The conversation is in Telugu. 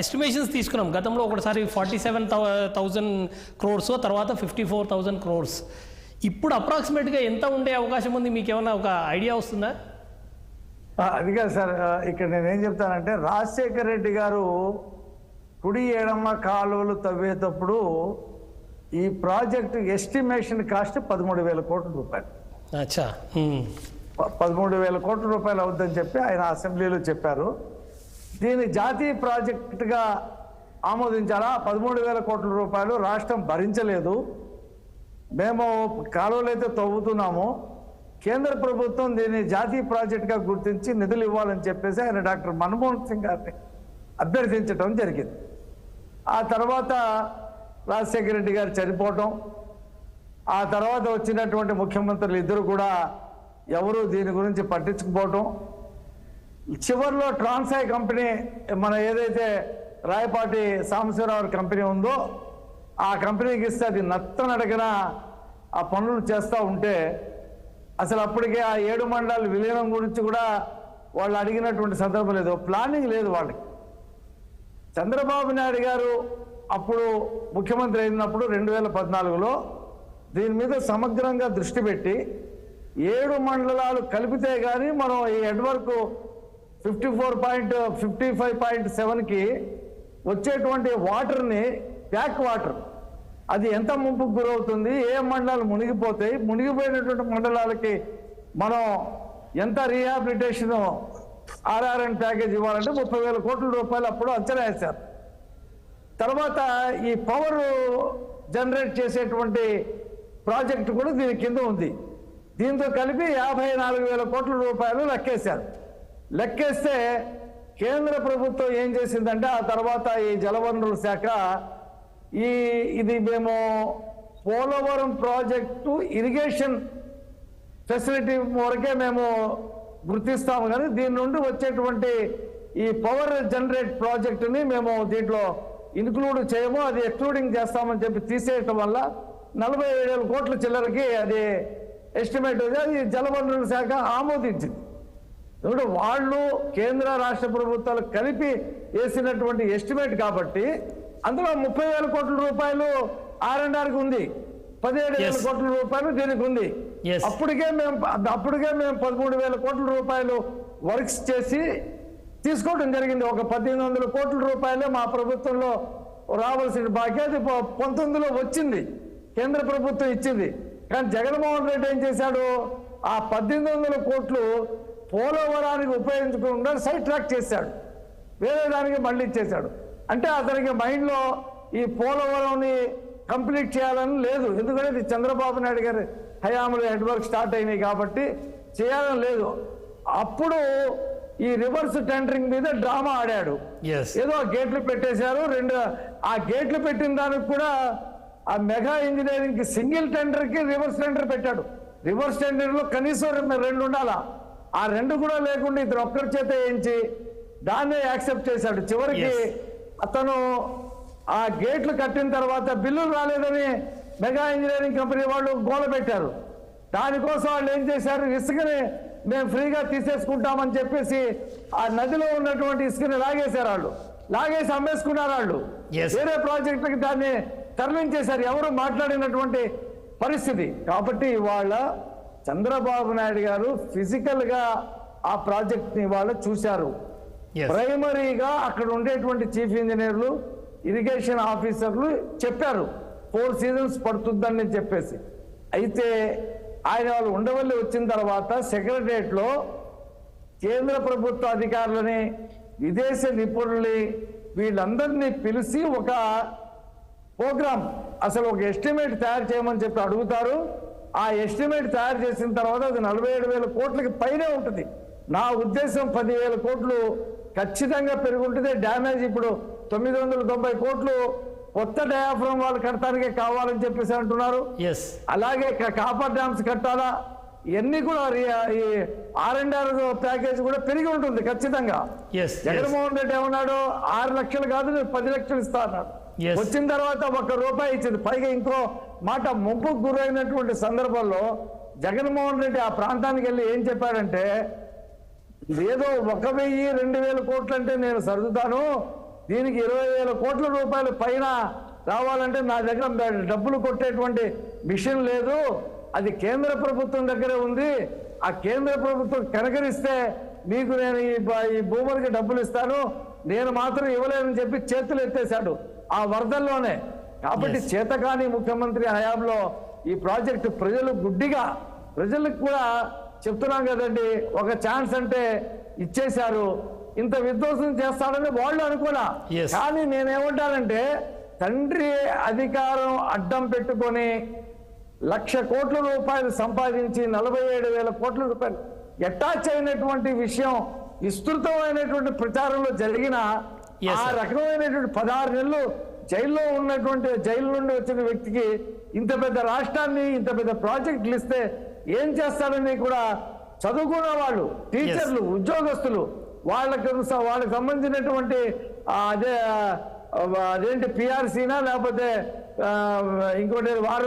ఎస్టిమేషన్స్ తీసుకున్నాం గతంలో ఒకసారి 47,000 crores, తర్వాత 54,000 crores. ఇప్పుడు అప్రాక్సిమేట్గా ఎంత ఉండే అవకాశం ఉంది? మీకు ఏమైనా ఒక ఐడియా వస్తుందా? అది కాదు సార్, ఇక్కడ నేనేం చెప్తానంటే రాజశేఖర రెడ్డి గారు కుడి ఎడమ కాలువలు తవ్వేటప్పుడు ఈ ప్రాజెక్టు ఎస్టిమేషన్ కాస్ట్ 13,000 కోట్ల రూపాయలు. అచ్చా. 13,000 కోట్ల రూపాయలు అవుద్దని చెప్పి ఆయన అసెంబ్లీలో చెప్పారు. దీన్ని జాతీయ ప్రాజెక్టుగా ఆమోదించాలా? 13,000 కోట్ల రూపాయలు రాష్ట్రం భరించలేదు. మేము కాలువలు అయితే తవ్వుతున్నాము, కేంద్ర ప్రభుత్వం దీన్ని జాతీయ ప్రాజెక్టుగా గుర్తించి నిధులు ఇవ్వాలని చెప్పేసి ఆయన డాక్టర్ మన్మోహన్ సింగ్ గారిని అభ్యర్థించడం జరిగింది. ఆ తర్వాత రాజశేఖర రెడ్డి గారు చనిపోవటం, ఆ తర్వాత వచ్చినటువంటి ముఖ్యమంత్రులు ఇద్దరు కూడా ఎవరు దీని గురించి పట్టించుకుపోవటం, చివరిలో ట్రాన్సాయ్ కంపెనీ మన ఏదైతే రాయపాటి సాంబశివరావు కంపెనీ ఉందో ఆ కంపెనీకి ఇస్తే అది నత్తనడగన ఆ పనులు చేస్తూ ఉంటే అసలు అప్పటికే ఆ 7 మండలాల విలీనం గురించి కూడా వాళ్ళు అడిగినటువంటి సందర్భం లేదు, ప్లానింగ్ లేదు వాళ్ళకి. చంద్రబాబు నాయుడు గారు అప్పుడు ముఖ్యమంత్రి అయినప్పుడు 2014లో దీని మీద సమగ్రంగా దృష్టి పెట్టి 7 మండలాలు కలిపితే కానీ మనం ఈ నెట్వర్క్ 55.7కి వచ్చేటువంటి వాటర్ని, బ్యాక్ వాటర్, అది ఎంత ముంపుకు గురవుతుంది, ఏ మండలాలు మునిగిపోతాయి, మునిగిపోయినటువంటి మండలాలకి మనం ఎంత రీహాబిలిటేషన్ RRN ప్యాకేజ్ ఇవ్వాలంటే 30,000 కోట్ల రూపాయలు అప్పుడు అంచనా వేశారు. తర్వాత ఈ పవర్ జనరేట్ చేసేటువంటి ప్రాజెక్టు కూడా దీని కింద ఉంది. దీంతో కలిపి 54,000 కోట్ల రూపాయలు లెక్కేశారు. లెక్కేస్తే కేంద్ర ప్రభుత్వం ఏం చేసిందంటే ఆ తర్వాత ఈ జలవనరుల శాఖ ఇది మేము పోలవరం ప్రాజెక్టు ఇరిగేషన్ ఫెసిలిటీ వరకే మేము గుర్తిస్తాము, కానీ దీని నుండి వచ్చేటువంటి ఈ పవర్ జనరేట్ ప్రాజెక్టుని మేము దీంట్లో ఇన్క్లూడ్ చేయము, అది ఎక్స్క్లూడింగ్ చేస్తామని చెప్పి తీసేయటం వల్ల 47,000 కోట్ల చిల్లరకి అది ఎస్టిమేట్ అది జలవనరుల శాఖ ఆమోదించింది. ఇప్పుడు వాళ్ళు కేంద్ర రాష్ట్ర ప్రభుత్వాలు కలిపి వేసినటువంటి ఎస్టిమేట్ కాబట్టి అందులో 30,000 కోట్ల రూపాయలు R&Rకి ఉంది, 17,000 కోట్ల రూపాయలు దీనికి ఉంది. అప్పటికే మేము 13,000 కోట్ల రూపాయలు వర్క్స్ చేసి తీసుకోవడం జరిగింది. ఒక 1,800 కోట్ల రూపాయలే మా ప్రభుత్వంలో రావాల్సిన బాకీ, అది 19లో వచ్చింది, కేంద్ర ప్రభుత్వం ఇచ్చింది. కానీ జగన్మోహన్ రెడ్డి ఏం చేశాడు, ఆ 1,800 కోట్లు పోలవరానికి ఉపయోగించకుండా సైడ్ ట్రాక్ చేశాడు, వేరే దానికి మళ్ళీ ఇచ్చేశాడు. అంటే అతనికి మైండ్లో ఈ పోలవరంని కంప్లీట్ చేయాలని లేదు, ఎందుకంటే ఇది చంద్రబాబు నాయుడు గారి హయాంలో నెట్వర్క్ స్టార్ట్ అయినాయి కాబట్టి చేయాలని లేదు. అప్పుడు ఈ రివర్స్ టెండరింగ్ మీద డ్రామా ఆడాడు. ఏదో గేట్లు పెట్టేశారు, ఆ గేట్లు పెట్టిన దానికి కూడా ఆ మెగా ఇంజనీరింగ్కి సింగిల్ టెండర్కి రివర్స్ టెండర్ పెట్టాడు. రివర్స్ టెండర్లో కనీసం 2 ఉండాలా, ఆ 2 కూడా లేకుండా ఇద్దరు ఒక్కరి చేత వేయించి దాన్నే యాక్సెప్ట్ చేశాడు. చివరికి అతను ఆ గేట్లు కట్టిన తర్వాత బిల్లులు రాలేదని మెగా ఇంజనీరింగ్ కంపెనీ వాళ్ళు గోల పెట్టారు. దానికోసం వాళ్ళు ఏం చేశారు, ఇసుకని మేము ఫ్రీగా తీసేసుకుంటామని చెప్పేసి ఆ నదిలో ఉన్నటువంటి ఇసుకని లాగేశారు, వాళ్ళు లాగేసి అమ్మేసుకున్నారు. వాళ్ళు వేరే ప్రాజెక్టుకి దాన్ని తరలించేశారు, ఎవరు మాట్లాడినటువంటి పరిస్థితి. కాబట్టి ఇవాళ చంద్రబాబు నాయుడు గారు ఫిజికల్గా ఆ ప్రాజెక్ట్ని ఇవాళ చూశారు. ప్రైమరీగా అక్కడ ఉండేటువంటి చీఫ్ ఇంజనీర్లు, ఇరిగేషన్ ఆఫీసర్లు చెప్పారు 4 సీజన్స్ పడుతుందని చెప్పేసి. అయితే ఆయన వాళ్ళు ఉండవల్లి వచ్చిన తర్వాత సెక్రటరియట్లో కేంద్ర ప్రభుత్వ అధికారులని, విదేశీ నిపుణుల్ని, వీళ్ళందరినీ పిలిచి ఒక ప్రోగ్రామ్, అసలు ఒక ఎస్టిమేట్ తయారు చేయమని చెప్పి అడుగుతారు. ఆ ఎస్టిమేట్ తయారు చేసిన తర్వాత అది 47,000 కోట్లకి పైనే ఉంటుంది. నా ఉద్దేశం 10,000 కోట్లు ఖచ్చితంగా పెరుగుంటుంది. డ్యామేజ్ ఇప్పుడు 990 కోట్లు కొత్త డయాఫ్రమ్ వాళ్ళు కట్టడానికే కావాలని చెప్పేసి అంటున్నారు. అలాగే కాపర్ డ్యామ్స్ కట్టాలా, ఇవన్నీ కూడా ఈ R&R ప్యాకేజ్ కూడా పెరిగి ఉంటుంది ఖచ్చితంగా. జగన్మోహన్ రెడ్డి ఏమన్నాడు, 6 లక్షలు కాదు 10 లక్షలు ఇస్తా అన్నాడు. వచ్చిన తర్వాత ₹1 ఇచ్చింది. పైగా ఇంకో మాట, ముంపుకు గురైనటువంటి సందర్భంలో జగన్మోహన్ రెడ్డి ఆ ప్రాంతానికి వెళ్ళి ఏం చెప్పాడంటే, ఏదో 1,000-2,000 కోట్లు అంటే నేను సర్దుతాను, దీనికి 20,000 కోట్ల రూపాయలు పైన రావాలంటే నా దగ్గర డబ్బులు కొట్టేటువంటి మిషన్ లేదు, అది కేంద్ర ప్రభుత్వం దగ్గరే ఉంది. ఆ కేంద్ర ప్రభుత్వం కనకరిస్తే మీకు నేను ఈ భూములకి డబ్బులు ఇస్తాను, నేను మాత్రం ఇవ్వలేనని చెప్పి చేతులు ఎత్తేశాడు ఆ వరదల్లోనే. కాబట్టి చేతకాని ముఖ్యమంత్రి హయాంలో ఈ ప్రాజెక్టు ప్రజలు గుడ్డిగా, ప్రజలకు కూడా చెప్తున్నాం కదండి, ఒక ఛాన్స్ అంటే ఇచ్చేశారు. ఇంత విధ్వంసం చేస్తాడని వాళ్ళు అనుకున్నా. కానీ నేనేమంటానంటే, తండ్రి అధికారం అడ్డం పెట్టుకొని 1,00,000 కోట్ల రూపాయలు సంపాదించి 47,000 కోట్ల రూపాయలు అటాచ్ అయినటువంటి విషయం విస్తృతమైనటువంటి ప్రచారంలో జరిగిన ఆ రకమైనటువంటి 16 నెలలు జైల్లో ఉన్నటువంటి, జైలు నుండి వచ్చిన వ్యక్తికి ఇంత పెద్ద రాష్ట్రాన్ని, ఇంత పెద్ద ప్రాజెక్టులు ఇస్తే ఏం చేస్తారని కూడా చదువుకున్న వాళ్ళు, టీచర్లు, ఉద్యోగస్తులు, వాళ్ళకి సంబంధించినటువంటి అదేంటి పిఆర్సీనా లేకపోతే ఇంకోటి వారు